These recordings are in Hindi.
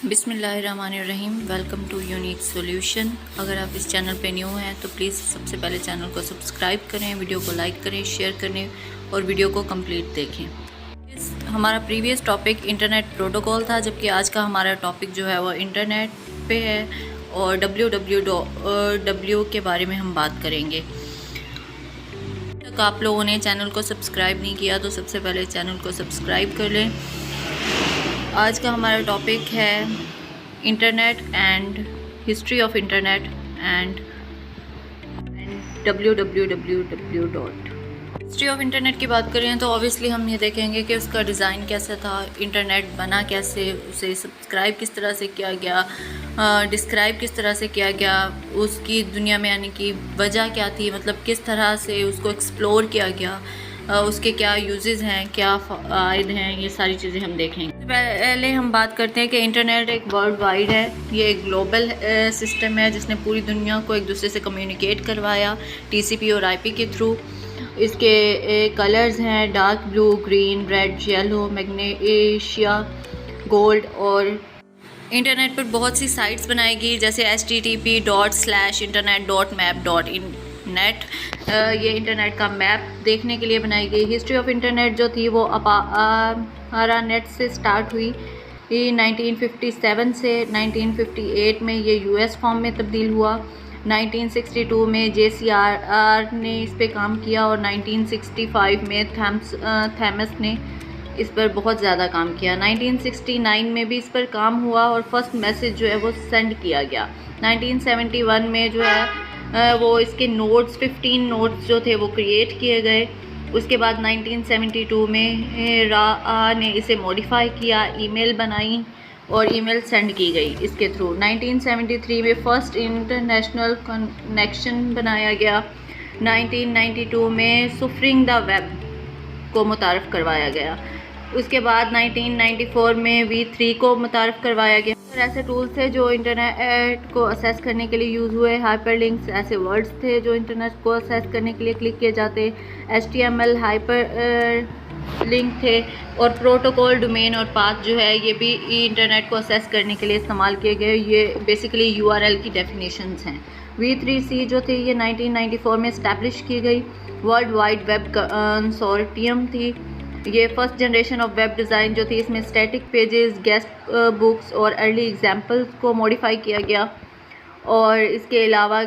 बिस्मिल्लाहिर्रहमानिर्रहीम। Welcome to unique solution. अगर आप इस चैनल पे न्यू हैं तो प्लीज़ सबसे पहले चैनल को सब्सक्राइब करें, वीडियो को लाइक करें, शेयर करें और वीडियो को कंप्लीट देखें। हमारा प्रीवियस टॉपिक इंटरनेट प्रोटोकॉल था, जबकि आज का हमारा टॉपिक जो है वो इंटरनेट पे है और www के बारे में हम बात करेंगे। तक आप लोगों ने चैनल को सब्सक्राइब नहीं किया तो सबसे पहले चैनल को सब्सक्राइब कर लें। आज का हमारा टॉपिक है internet and history of internet and www. History of internet की बात करें तो ऑब्वियसली हम ये देखेंगे कि उसका डिज़ाइन कैसा था, इंटरनेट बना कैसे, उसे सब्सक्राइब किस तरह से किया गया, डिस्क्राइब किस तरह से किया गया, उसकी दुनिया में आने की वजह क्या थी, मतलब किस तरह से उसको एक्सप्लोर किया गया, उसके क्या यूजेस हैं, क्या फ़ायदे हैं, ये सारी चीज़ें हम देखेंगे। पहले हम बात करते हैं कि इंटरनेट एक वर्ल्ड वाइड है, ये एक ग्लोबल सिस्टम है जिसने पूरी दुनिया को एक दूसरे से कम्युनिकेट करवाया TCP और IP के थ्रू। इसके कलर्स हैं dark blue, green, red, yellow, magnesia, gold. और इंटरनेट पर बहुत सी साइट्स बनाई गई जैसे http://internet.map.in ये इंटरनेट का मैप देखने के लिए बनाई गई। हिस्ट्री ऑफ इंटरनेट जो थी वो ARPANET से स्टार्ट हुई 1957 से। 1958 में ये US फॉर्म में तब्दील हुआ। 1962 में JCR ने इस पे काम किया और 1965 में थॉमस ने इस पर बहुत ज़्यादा काम किया। 1969 में भी इस पर काम हुआ और फर्स्ट मैसेज जो है वो सेंड किया गया। 1971 में जो है वो इसके नोट्स 15 नोट्स जो थे वो क्रिएट किए गए। उसके बाद 1972 में रा ने इसे मॉडिफाई किया, ईमेल बनाई और ईमेल सेंड की गई इसके थ्रू। 1973 में फ़र्स्ट इंटरनेशनल कनेक्शन बनाया गया। 1992 में सुफरिंग द वेब को मुतारफ़ करवाया गया। उसके बाद 1994 में V3 को मुतारफ़ करवाया गया। और ऐसे टूल्स थे जो इंटरनेट को असेस करने के लिए यूज़ हुए। हाइपरलिंक्स ऐसे वर्ड्स थे जो इंटरनेट को असेस करने के लिए क्लिक किए जाते। HTML हाइपर लिंक थे। और प्रोटोकॉल, डोमेन और पाथ जो है ये भी इंटरनेट को असेस करने के लिए इस्तेमाल किए गए। ये बेसिकली URL की डेफिनेशंस हैं। V3C जो थी ये 1994 में इस्टेब्लिश की गई। वर्ल्ड वाइड वेब कंसोर्टियम थी। ये first generation of web design जो थी, इसमें स्टैटिक पेजेस, गेस्ट बुक्स और अर्ली एग्जांपल्स को मॉडिफाई किया गया। और इसके अलावा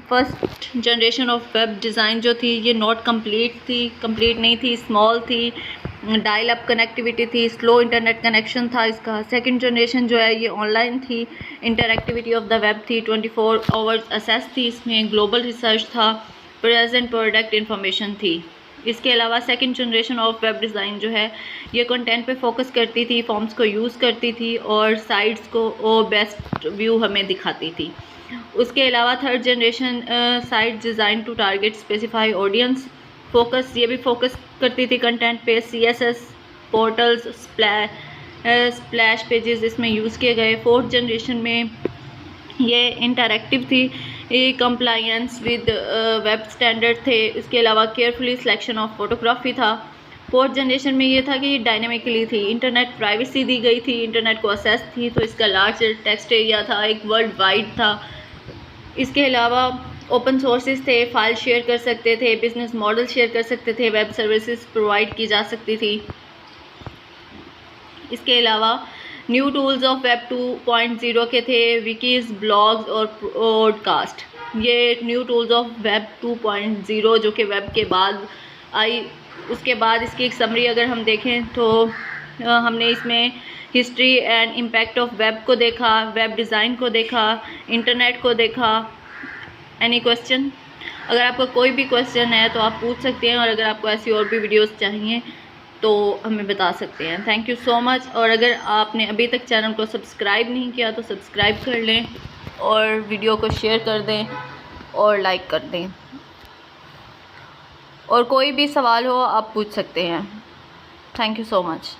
first generation of web design जो थी ये नॉट कंप्लीट नहीं थी, स्मॉल थी, डायल अप कनेक्टिविटी थी, स्लो इंटरनेट कनेक्शन था इसका। सेकंड जनरेशन जो है ये ऑनलाइन थी, इंटरएक्टिविटी ऑफ द वेब थी, 24 आवर्स असेस थी, इसमें ग्लोबल रिसर्च था, प्रेजेंट प्रोडक्ट इंफॉर्मेशन थी। इसके अलावा second generation of web design जो है ये कंटेंट पे फोकस करती थी, फॉर्म्स को यूज़ करती थी और साइट्स को बेस्ट व्यू हमें दिखाती थी। उसके अलावा third generation site design to target specify audience focus, ये भी फोकस करती थी कंटेंट पे। CSS पोर्टल्स, स्प्लैश पेजेस इसमें यूज़ किए गए। फोर्थ जनरेशन में ये इंटरैक्टिव थी, कंप्लायंस विद वेब स्टैंडर्ड थे। इसके अलावा केयरफुली सिलेक्शन ऑफ फोटोग्राफी था। फोर्थ जनरेशन में ये था कि डायनेमिकली थी, इंटरनेट प्राइवेसी दी गई थी, इंटरनेट को असेस थी, तो इसका लार्ज टेक्स्ट एरिया था, एक वर्ल्ड वाइड था। इसके अलावा ओपन सोर्सेज थे, फाइल शेयर कर सकते थे, बिजनेस मॉडल शेयर कर सकते थे, वेब सर्विसेज प्रोवाइड की जा सकती थी। इसके अलावा न्यू टूल्स ऑफ वेब 2.0 के थे, विकीज़, ब्लॉग्स और पॉडकास्ट। ये न्यू टूल्स ऑफ वेब 2.0 जो कि वेब के बाद आई। उसके बाद इसकी एक समरी अगर हम देखें तो हमने इसमें history and impact of web को देखा, वेब डिज़ाइन को देखा, इंटरनेट को देखा। Any question? अगर आपका कोई भी क्वेश्चन है तो आप पूछ सकते हैं, और अगर आपको ऐसी और भी वीडियोस चाहिए तो हमें बता सकते हैं। Thank you so much. और अगर आपने अभी तक चैनल को सब्सक्राइब नहीं किया तो सब्सक्राइब कर लें और वीडियो को शेयर कर दें और लाइक कर दें। और कोई भी सवाल हो आप पूछ सकते हैं। Thank you so much.